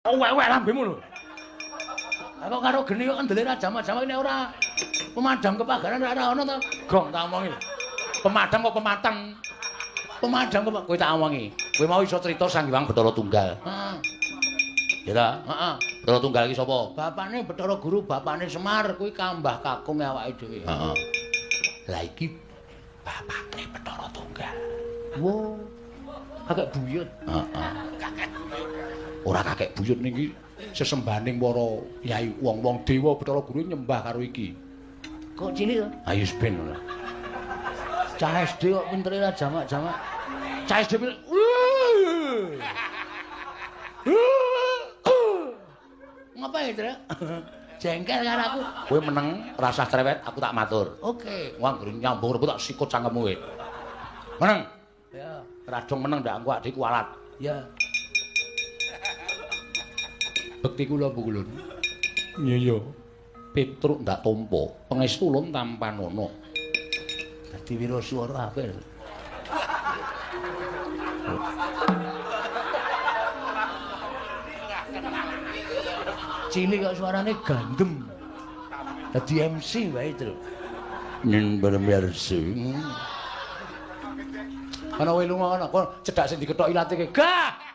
Wek-wek lambemu lho. Aku karo geni kok ndelik ra jamak-jamak ini ora pemadam kebakaran ora ono to. Gong tak omongi. Pemadam kok pemateng. Pemadam kok kowe tak omongi. Kowe mau iso crita Sanghyang Bathara Tunggal. Heeh. Ya ta? Heeh. Bathara Tunggal iki sapa? Bapakne Bathara Guru, bapakne Semar kuwi kambah kakung awake dhewe. Heeh. Lah iki bapakne Bathara Tunggal. Wo. Kakek buyut. Heeh. Kakek buyut. Ora kakek buyut niki sesembaning para yai wong-wong dewa Bathara Guru nyembah karo iki. Kok cilik to? Ayo ben ora. Cah SD kok pintere ra jamak-jamak. Cah SD pinter. Ngapa ya, Tru? Jengkel karo aku. Kowe meneng rasah cerewet, aku tak matur. Oke, wong anggere nyambung rebut tak sikut cangkemmu kowe. Meneng. Ya, radong meneng ndak engko adikku alat. Ya. Bekti kula pukulun. Iya. Petruk ndak tampa, pangestu ulun tampan ana. Dadi wiraswara apik. Cilik kok suarane gandem. Dadi MC wae, Tru. Ning bermersi. Ana kowe lunga ana, kok cedhak sing dikethok ilate ge. Gah!